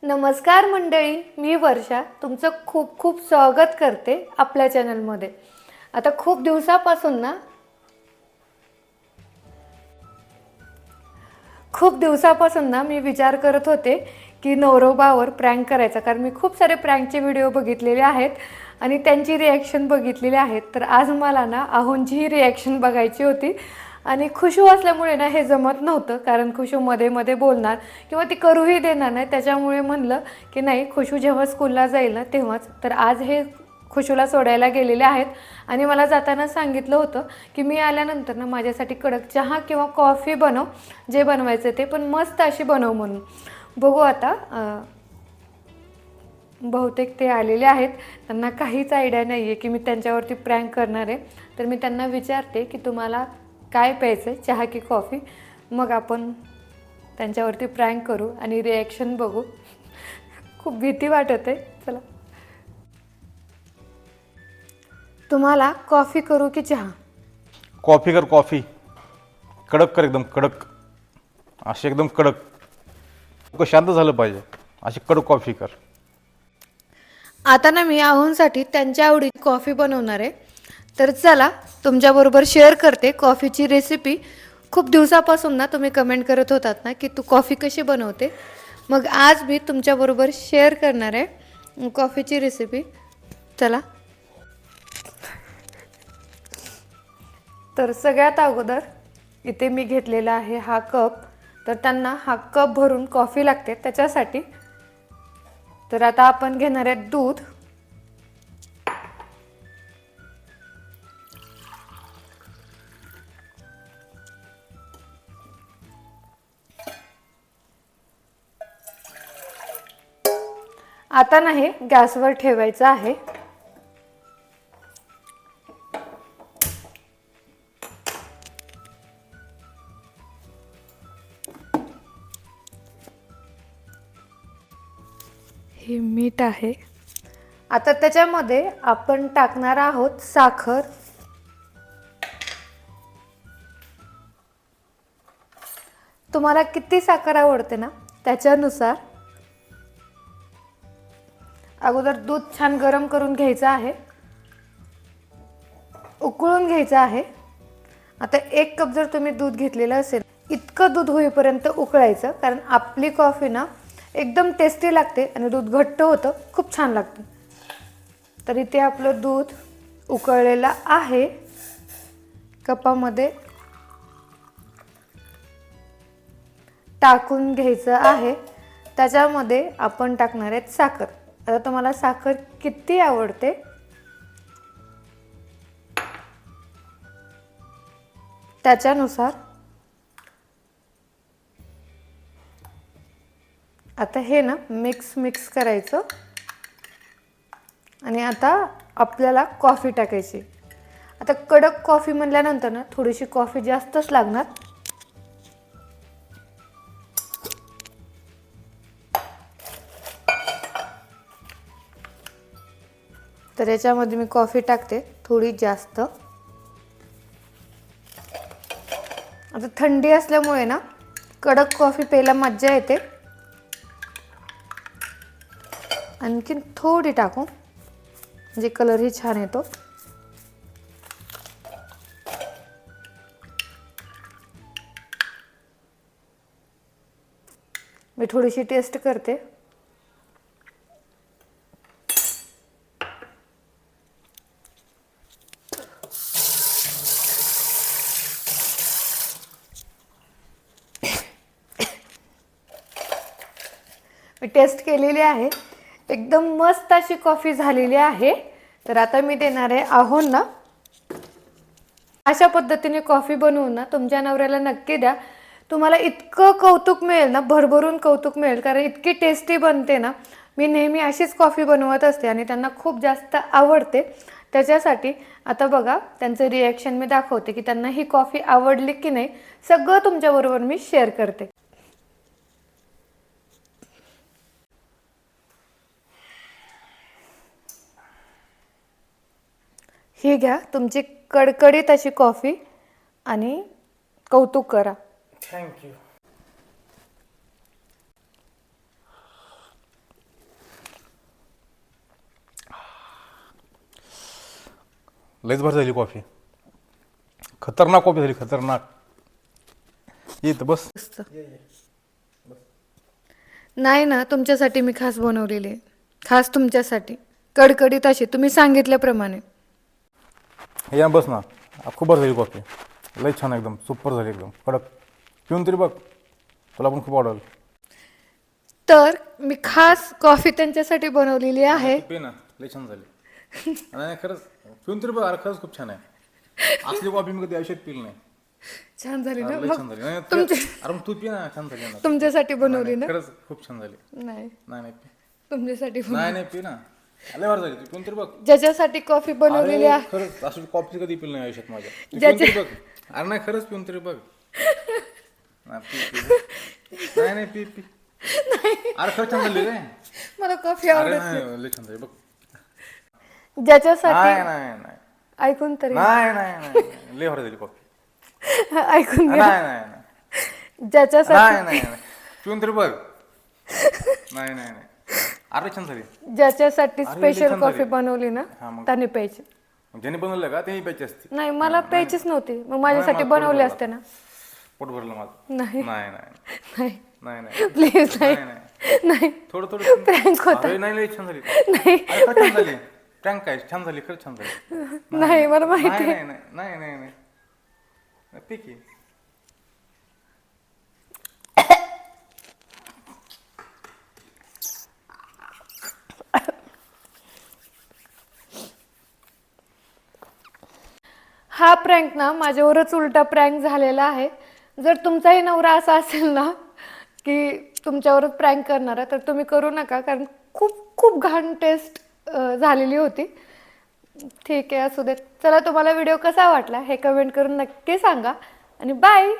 नमस्कार मंडळी, मी वर्षा तुमचं खूप खूप स्वागत करते आपल्या चॅनलमध्ये. आता खूप दिवसापासून ना मी विचार करत होते की नवरोबावर प्रँक करायचा, कारण मी खूप सारे प्रँकचे व्हिडिओ बघितलेले आहेत आणि त्यांची रिॲक्शन बघितलेली आहेत. तर आज मला ना आहोंची रिॲक्शन बघायची होती आणि खुशू असल्यामुळे ना हे जमत नव्हतं, कारण खुशू मध्ये मध्ये बोलणार किंवा ती करूही देणार नाही. त्याच्यामुळे म्हणलं की नाही, खुशू जेव्हा स्कूलला जाईल ना तेव्हाच. तर आज हे खुशूला सोडायला गेलेले आहेत आणि मला जाताना सांगितलं होतं की मी आल्यानंतर ना माझ्यासाठी कडक चहा किंवा कॉफी बनव, जे बनवायचं ते, पण मस्त अशी बनव म्हणून. बघू आता. बहुतेक ते आलेले आहेत. त्यांना काहीच आयडिया नाही आहे की मी त्यांच्यावरती प्रँक करणार आहे. तर मी त्यांना विचारते की तुम्हाला काय प्यायचं आहे, चहा की कॉफी? मग आपण त्यांच्यावरती प्रँक करू आणि रिॲक्शन बघू. खूप भीती वाटत आहे. चला. तुम्हाला कॉफी करू की चहा? कॉफी कर, कॉफी कडक कर, एकदम कडक, अशी एकदम कडक. शांत झालं पाहिजे, अशी कडक कॉफी कर. आता ना मी आहोंसाठी त्यांच्या आवडीची कॉफी बनवणार आहे. तर चला, तुमच्याबरोबर शेअर करते कॉफीची रेसिपी. खूप दिवसापासून ना तुम्ही कमेंट करत होतात ना की तू कॉफी कशी बनवते, मग आज मी तुमच्याबरोबर शेअर करणार आहे कॉफीची रेसिपी. चला. तर सगळ्यात अगोदर इथे मी घेतलेला आहे हा कप. तर त्यांना हा कप भरून कॉफी लागते त्याच्यासाठी. तर आता आपण घेणार आहे दूध. आता ना हे गॅसवर ठेवायचं आहे. हे मीठ आहे. आता त्याच्यामध्ये आपण टाकणार आहोत साखर. तुम्हाला किती साखर आवडते ना त्याच्यानुसार. अगोदर दूध छान गरम करून घ्यायचं आहे, उकळून घ्यायचं आहे. आता 1 कप जर तुम्ही दूध घेतलेलं असेल, इतकं दूध होईपर्यंत उकळायचं, कारण आपली कॉफी ना एकदम टेस्टी लागते आणि दूध घट्ट होतं, खूप छान लागतं. तर इथे आपलं दूध उकळलेलं आहे. कपामध्ये टाकून घ्यायचं आहे. त्याच्यामध्ये आपण टाकणार आहेत साखर. आता तुम्हाला साखर किती आवडते त्याच्यानुसार. आता हे ना मिक्स करायचं आणि आता आपल्याला कॉफी टाकायची. आता कडक कॉफी म्हणल्यानंतर ना थोडीशी कॉफी जास्तच लागणार. तर याच्यामध्ये मी कॉफी टाकते थोडी जास्त. आता थंडी असल्यामुळे ना कडक कॉफी प्यायला मज्जा येते. आणखीन थोडी टाकू म्हणजे कलरही छान येतो. मी थोडीशी टेस्ट करते. मी टेस्ट केलेली आहे, एकदम मस्त अशी कॉफी झालेली आहे. तर आता मी देणार आहे आहोंना. अशा पद्धतीने कॉफी बनवून ना तुमच्या नवऱ्याला नक्की द्या. तुम्हाला इतकं कौतुक मिळेल ना, भरभरून कौतुक मिळेल, कारण इतकी टेस्टी बनते ना. मी नेहमी अशीच कॉफी बनवत असते आणि त्यांना खूप जास्त आवडते. त्याच्यासाठी आता बघा, त्यांचं रिॲक्शन मी दाखवते की त्यांना ही कॉफी आवडली की नाही. सगळं तुमच्याबरोबर मी शेअर करते. ही घ्या तुमची कडकडीत अशी कॉफी आणि कौतुक करा. थँक्यू. लयच भारी झाली कॉफी. खतरनाक कॉफी झाली, खतरनाक. येत बस. नाही ना, तुमच्यासाठी मी खास बनवलेली आहे, खास तुमच्यासाठी, कडकडीत अशी तुम्ही सांगितल्याप्रमाणे. या बस ना. खूप भारी झाली कॉफी, लय छान, एकदम सुपर झाली, एकदम कडक. पिऊन तरी बघ, तुला पण खूप आवडेल. तर मी खास कॉफी त्यांच्यासाठी बनवलेली आहे. पे ना, लय छान झाली. नाही खरंच, पिऊन तरी बघ. अरे खरंच खूप छान आहे. असली कॉफी मी कधी आयुष्यात पिली नाही. छान झाली ना? लय मग छान झाली. नाही, अरे मग तू पी ना, छान झाली ना. तुमच्यासाठी बनवली ना? खरंच खूप छान झाली. नाही, नाही नाही पी. तुमच्यासाठी नाही नाही पी ना, लय भारी झाली. तू पिऊन तरी बघ. ज्याच्यासाठी कॉफी बनवलेली अरे, आहे. खरंच अशी कॉफी कधी पिली नाही आयुष्यात माझ्या. तू पिऊन तरी बघ. अरे नाही खरंच पिऊन तरी बघ. नाही पी पी. नाही नाही पी पी. अरे खरंच छान झाली रे. मला कॉफी अरे आवडत नाही, लय छान झाली बघ. ज्याच्यासाठी नाही नाही नाही ऐकून तरी नाही नाही नाही, लय भारी झाली कॉफी. ऐकून नाही घ्या. नाही नाही ज्याच्यासाठी नाही नाही नाही, पिऊन तरी बघ. नाही नाही नाही, अरे छान झाली. ज्याच्यासाठी अरे, स्पेशल छान कॉफी झाली. बनवली ना, हा, मग. त्याने प्यायची. ज्याने बनवलं का त्याने प्यायची असते. नाही, मला प्यायचीच नव्हती, मग माझ्यासाठी मला पोट बनवली भरलं. असते ना. पोट भरलं माझं. नाही नाही नाही नाही, नाही नाही प्लीज नाही नाही नाही, नाही. थोडं थोडं. Prank होता. अरे नाही, लय छान झाली. नाही अरे खरंच छान झाली. प्रँक काय छान झाली, खरंच छान झाली. नाही, मला माहिती नाही आहे. नाही नाही नाही नाही नाही, पी की. हा प्रँक ना माझ्यावरच उलटा प्रँक झालेला आहे. जर तुमचाही नवरा असा असेल ना की तुमच्यावरच प्रँक करणारा, तर तुम्ही करू नका, कारण खूप खूप घाण टेस्ट झालेली होती. ठीक आहे, असू देत. चला, तुम्हाला व्हिडिओ कसा वाटला हे कमेंट करून नक्की सांगा आणि बाय.